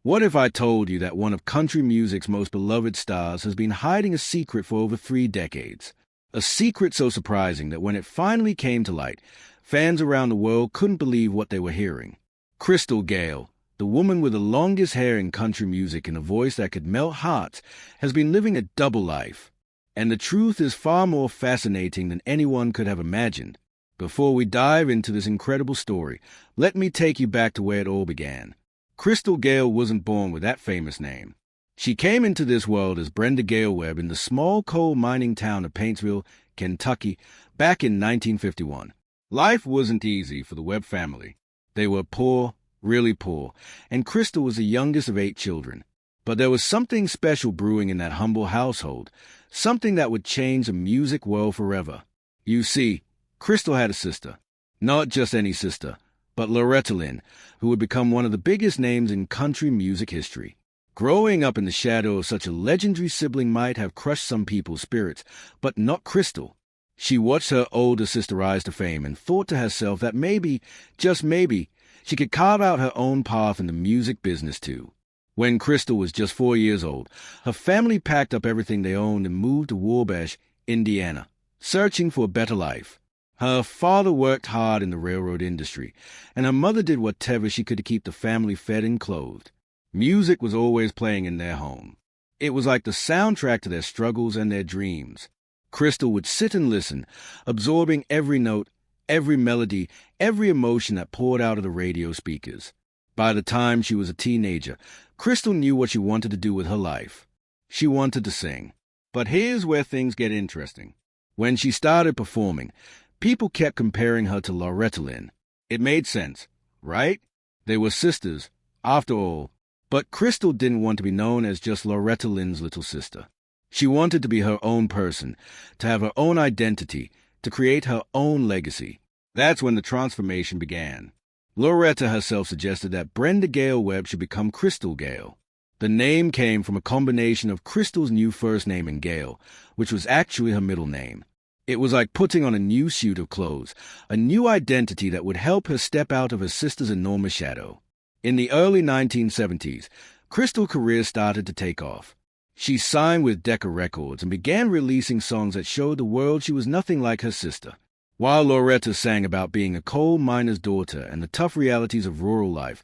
What if I told you that one of country music's most beloved stars has been hiding a secret for over 3 decades? A secret so surprising that when it finally came to light, fans around the world couldn't believe what they were hearing. Crystal Gayle, the woman with the longest hair in country music and a voice that could melt hearts, has been living a double life. And the truth is far more fascinating than anyone could have imagined. Before we dive into this incredible story, let me take you back to where it all began. Crystal Gayle wasn't born with that famous name. She came into this world as Brenda Gayle Webb in the small coal mining town of Paintsville, Kentucky, back in 1951. Life wasn't easy for the Webb family. They were poor, really poor, and Crystal was the youngest of 8 children. But there was something special brewing in that humble household, something that would change the music world forever. You see, Crystal had a sister. Not just any sister, but Loretta Lynn, who would become one of the biggest names in country music history. Growing up in the shadow of such a legendary sibling might have crushed some people's spirits, but not Crystal. She watched her older sister rise to fame and thought to herself that maybe, just maybe, she could carve out her own path in the music business too. When Crystal was just 4 years old, her family packed up everything they owned and moved to Wabash, Indiana, searching for a better life. Her father worked hard in the railroad industry, and her mother did whatever she could to keep the family fed and clothed. Music was always playing in their home. It was like the soundtrack to their struggles and their dreams. Crystal would sit and listen, absorbing every note, every melody, every emotion that poured out of the radio speakers. By the time she was a teenager, Crystal knew what she wanted to do with her life. She wanted to sing. But here's where things get interesting. When she started performing, people kept comparing her to Loretta Lynn. It made sense, right? They were sisters, after all. But Crystal didn't want to be known as just Loretta Lynn's little sister. She wanted to be her own person, to have her own identity, to create her own legacy. That's when the transformation began. Loretta herself suggested that Brenda Gayle Webb should become Crystal Gayle. The name came from a combination of Crystal's new first name and Gayle, which was actually her middle name. It was like putting on a new suit of clothes, a new identity that would help her step out of her sister's enormous shadow. In the early 1970s, Crystal's career started to take off. She signed with Decca Records and began releasing songs that showed the world she was nothing like her sister. While Loretta sang about being a coal miner's daughter and the tough realities of rural life,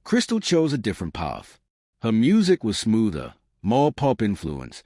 Crystal chose a different path. Her music was smoother, more pop influence,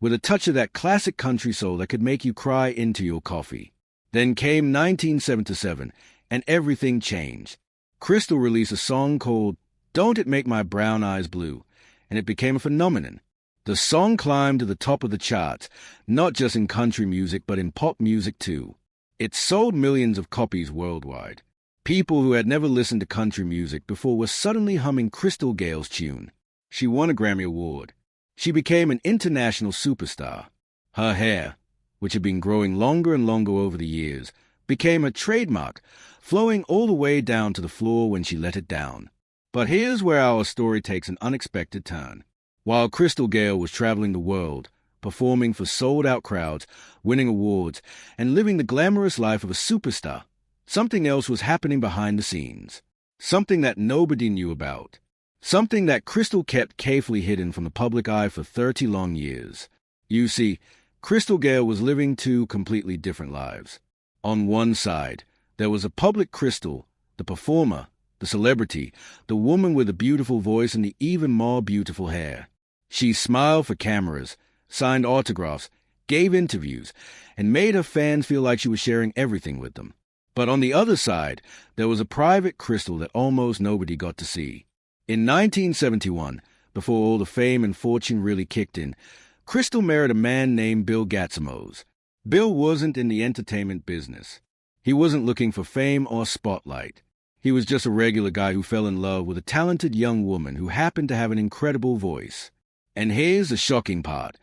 with a touch of that classic country soul that could make you cry into your coffee. Then came 1977, and everything changed. Crystal released a song called Don't It Make My Brown Eyes Blue, and it became a phenomenon. The song climbed to the top of the charts, not just in country music but in pop music too. It sold millions of copies worldwide. People who had never listened to country music before were suddenly humming Crystal Gayle's tune. She won a Grammy Award. She became an international superstar. Her hair, which had been growing longer and longer over the years, became a trademark, flowing all the way down to the floor when she let it down. But here's where our story takes an unexpected turn. While Crystal Gayle was traveling the world, performing for sold-out crowds, winning awards, and living the glamorous life of a superstar, something else was happening behind the scenes. Something that nobody knew about. Something that Crystal kept carefully hidden from the public eye for 30 long years. You see, Crystal Gayle was living 2 completely different lives. On one side, there was a public Crystal, the performer, the celebrity, the woman with a beautiful voice and the even more beautiful hair. She smiled for cameras, signed autographs, gave interviews, and made her fans feel like she was sharing everything with them. But on the other side, there was a private Crystal that almost nobody got to see. In 1971, before all the fame and fortune really kicked in, Crystal married a man named Bill Gatzimos. Bill wasn't in the entertainment business. He wasn't looking for fame or spotlight. He was just a regular guy who fell in love with a talented young woman who happened to have an incredible voice. And here's the shocking part.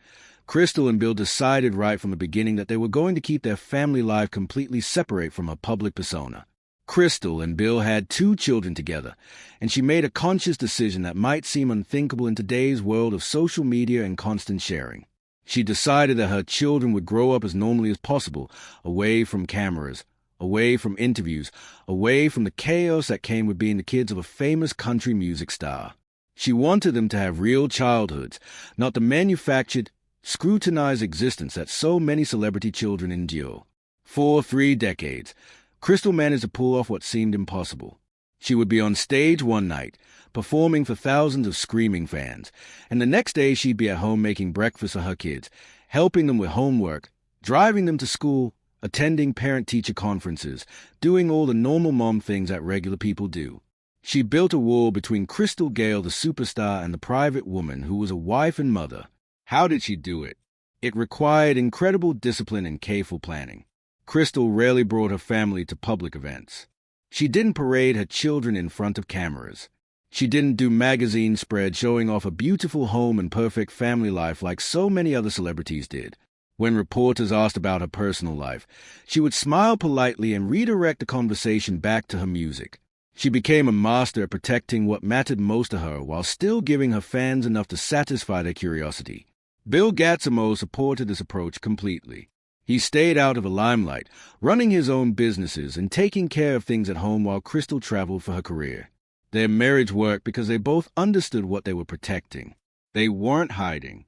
Crystal and Bill decided right from the beginning that they were going to keep their family life completely separate from her public persona. Crystal and Bill had 2 children together, and she made a conscious decision that might seem unthinkable in today's world of social media and constant sharing. She decided that her children would grow up as normally as possible, away from cameras, away from interviews, away from the chaos that came with being the kids of a famous country music star. She wanted them to have real childhoods, not the manufactured, scrutinized existence that so many celebrity children endure. For 3 decades, Crystal managed to pull off what seemed impossible. She would be on stage one night, performing for thousands of screaming fans, and the next day she'd be at home making breakfast for her kids, helping them with homework, driving them to school, attending parent-teacher conferences, doing all the normal mom things that regular people do. She built a wall between Crystal Gayle, the superstar, and the private woman who was a wife and mother. How did she do it? It required incredible discipline and careful planning. Crystal rarely brought her family to public events. She didn't parade her children in front of cameras. She didn't do magazine spreads showing off a beautiful home and perfect family life like so many other celebrities did. When reporters asked about her personal life, she would smile politely and redirect the conversation back to her music. She became a master at protecting what mattered most to her while still giving her fans enough to satisfy their curiosity. Bill Gatsimo supported this approach completely. He stayed out of the limelight, running his own businesses and taking care of things at home while Crystal traveled for her career. Their marriage worked because they both understood what they were protecting. They weren't hiding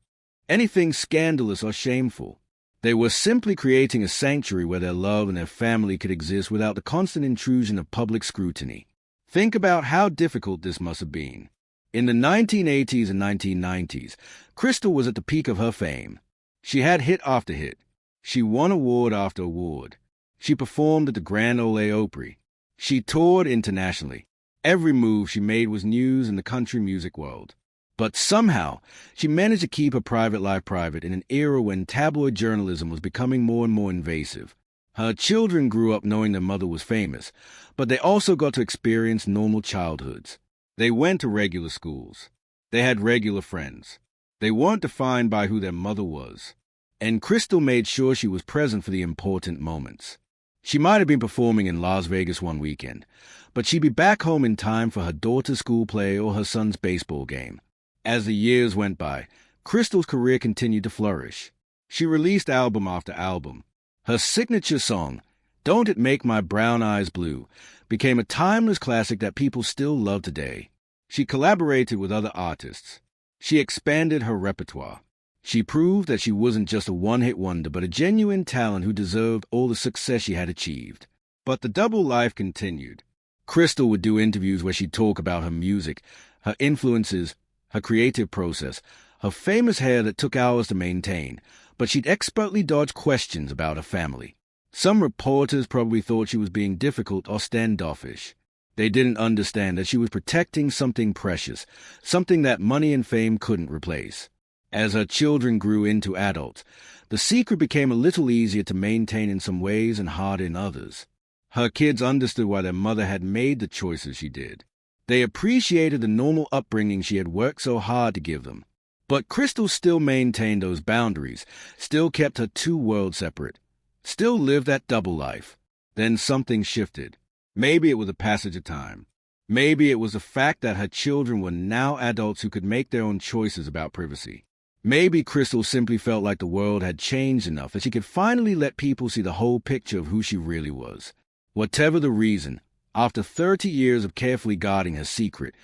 anything scandalous or shameful. They were simply creating a sanctuary where their love and their family could exist without the constant intrusion of public scrutiny. Think about how difficult this must have been. In the 1980s and 1990s, Crystal was at the peak of her fame. She had hit after hit. She won award after award. She performed at the Grand Ole Opry. She toured internationally. Every move she made was news in the country music world. But somehow, she managed to keep her private life private in an era when tabloid journalism was becoming more and more invasive. Her children grew up knowing their mother was famous, but they also got to experience normal childhoods. They went to regular schools. They had regular friends. They weren't defined by who their mother was. And Crystal made sure she was present for the important moments. She might have been performing in Las Vegas one weekend, but she'd be back home in time for her daughter's school play or her son's baseball game. As the years went by, Crystal's career continued to flourish. She released album after album. Her signature song, Don't It Make My Brown Eyes Blue, became a timeless classic that people still love today. She collaborated with other artists. She expanded her repertoire. She proved that she wasn't just a one-hit wonder, but a genuine talent who deserved all the success she had achieved. But the double life continued. Crystal would do interviews where she'd talk about her music, her influences, her creative process, her famous hair that took hours to maintain, but she'd expertly dodge questions about her family. Some reporters probably thought she was being difficult or standoffish. They didn't understand that she was protecting something precious, something that money and fame couldn't replace. As her children grew into adults, the secret became a little easier to maintain in some ways and harder in others. Her kids understood why their mother had made the choices she did. They appreciated the normal upbringing she had worked so hard to give them. But Crystal still maintained those boundaries, still kept her two worlds separate, still lived that double life. Then something shifted. Maybe it was a passage of time. Maybe it was the fact that her children were now adults who could make their own choices about privacy. Maybe Crystal simply felt like the world had changed enough that she could finally let people see the whole picture of who she really was. Whatever the reason, after 30 years of carefully guarding her secret,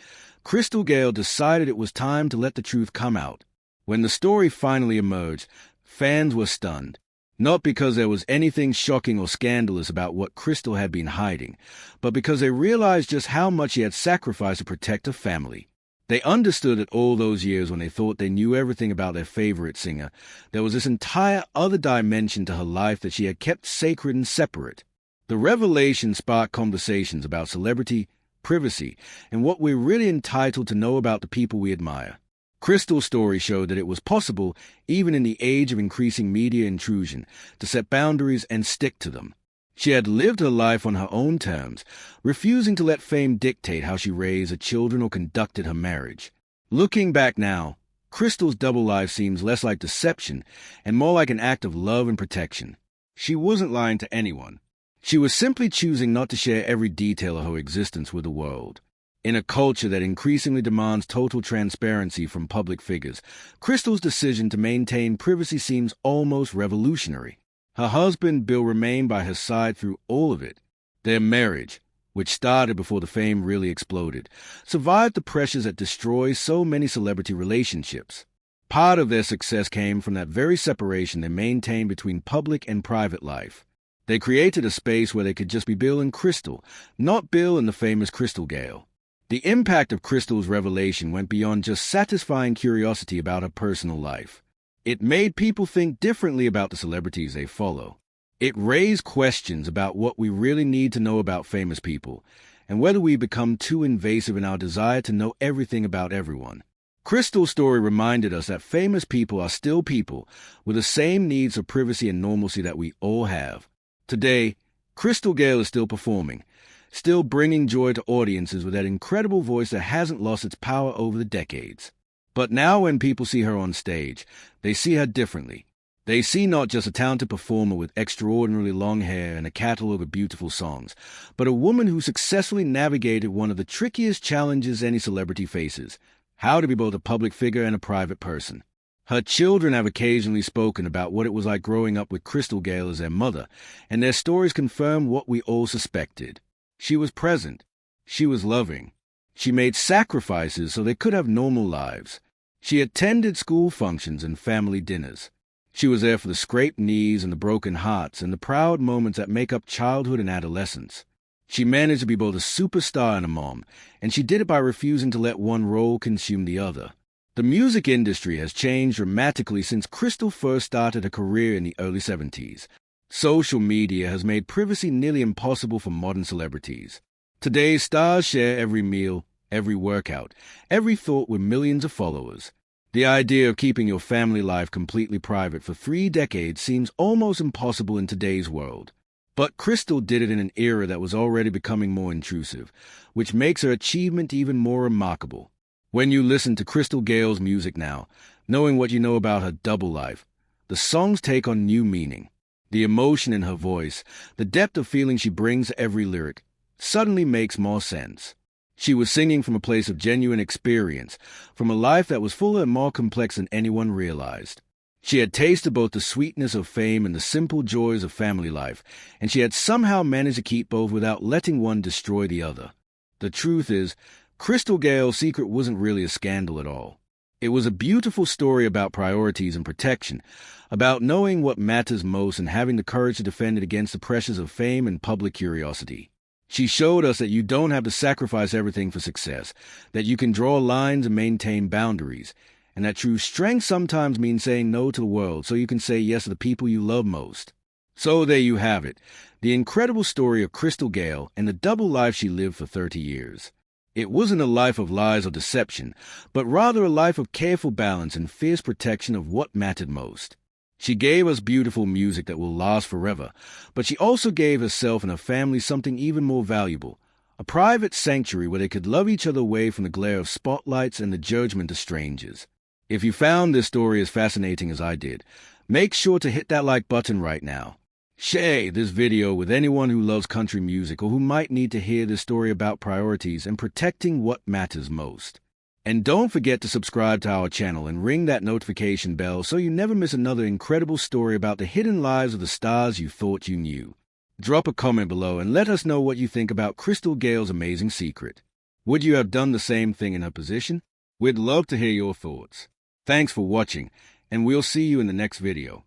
Crystal Gayle decided it was time to let the truth come out. When the story finally emerged, fans were stunned. Not because there was anything shocking or scandalous about what Crystal had been hiding, but because they realized just how much she had sacrificed to protect her family. They understood that all those years when they thought they knew everything about their favorite singer, there was this entire other dimension to her life that she had kept sacred and separate. The revelation sparked conversations about celebrity, privacy, and what we're really entitled to know about the people we admire. Crystal's story showed that it was possible, even in the age of increasing media intrusion, to set boundaries and stick to them. She had lived her life on her own terms, refusing to let fame dictate how she raised her children or conducted her marriage. Looking back now, Crystal's double life seems less like deception and more like an act of love and protection. She wasn't lying to anyone. She was simply choosing not to share every detail of her existence with the world. In a culture that increasingly demands total transparency from public figures, Crystal's decision to maintain privacy seems almost revolutionary. Her husband, Bill, remained by her side through all of it. Their marriage, which started before the fame really exploded, survived the pressures that destroy so many celebrity relationships. Part of their success came from that very separation they maintained between public and private life. They created a space where they could just be Bill and Crystal, not Bill and the famous Crystal Gayle. The impact of Crystal's revelation went beyond just satisfying curiosity about her personal life. It made people think differently about the celebrities they follow. It raised questions about what we really need to know about famous people, and whether we become too invasive in our desire to know everything about everyone. Crystal's story reminded us that famous people are still people, with the same needs for privacy and normalcy that we all have. Today, Crystal Gayle is still performing, still bringing joy to audiences with that incredible voice that hasn't lost its power over the decades. But now when people see her on stage, they see her differently. They see not just a talented performer with extraordinarily long hair and a catalog of beautiful songs, but a woman who successfully navigated one of the trickiest challenges any celebrity faces: how to be both a public figure and a private person. Her children have occasionally spoken about what it was like growing up with Crystal Gayle as their mother, and their stories confirm what we all suspected. She was present. She was loving. She made sacrifices so they could have normal lives. She attended school functions and family dinners. She was there for the scraped knees and the broken hearts and the proud moments that make up childhood and adolescence. She managed to be both a superstar and a mom, and she did it by refusing to let one role consume the other. The music industry has changed dramatically since Crystal first started her career in the early 70s. Social media has made privacy nearly impossible for modern celebrities. Today's stars share every meal, every workout, every thought with millions of followers. The idea of keeping your family life completely private for 3 decades seems almost impossible in today's world. But Crystal did it in an era that was already becoming more intrusive, which makes her achievement even more remarkable. When you listen to Crystal Gayle's music now, knowing what you know about her double life, the songs take on new meaning. The emotion in her voice, the depth of feeling she brings to every lyric, suddenly makes more sense. She was singing from a place of genuine experience, from a life that was fuller and more complex than anyone realized. She had tasted both the sweetness of fame and the simple joys of family life, and she had somehow managed to keep both without letting one destroy the other. The truth is, Crystal Gayle's secret wasn't really a scandal at all. It was a beautiful story about priorities and protection, about knowing what matters most and having the courage to defend it against the pressures of fame and public curiosity. She showed us that you don't have to sacrifice everything for success, that you can draw lines and maintain boundaries, and that true strength sometimes means saying no to the world so you can say yes to the people you love most. So there you have it, the incredible story of Crystal Gayle and the double life she lived for 30 years. It wasn't a life of lies or deception, but rather a life of careful balance and fierce protection of what mattered most. She gave us beautiful music that will last forever, but she also gave herself and her family something even more valuable, a private sanctuary where they could love each other away from the glare of spotlights and the judgment of strangers. If you found this story as fascinating as I did, make sure to hit that like button right now. Share this video with anyone who loves country music or who might need to hear this story about priorities and protecting what matters most. And don't forget to subscribe to our channel and ring that notification bell so you never miss another incredible story about the hidden lives of the stars you thought you knew. Drop a comment below and let us know what you think about Crystal Gayle's amazing secret. Would you have done the same thing in her position? We'd love to hear your thoughts. Thanks for watching, and we'll see you in the next video.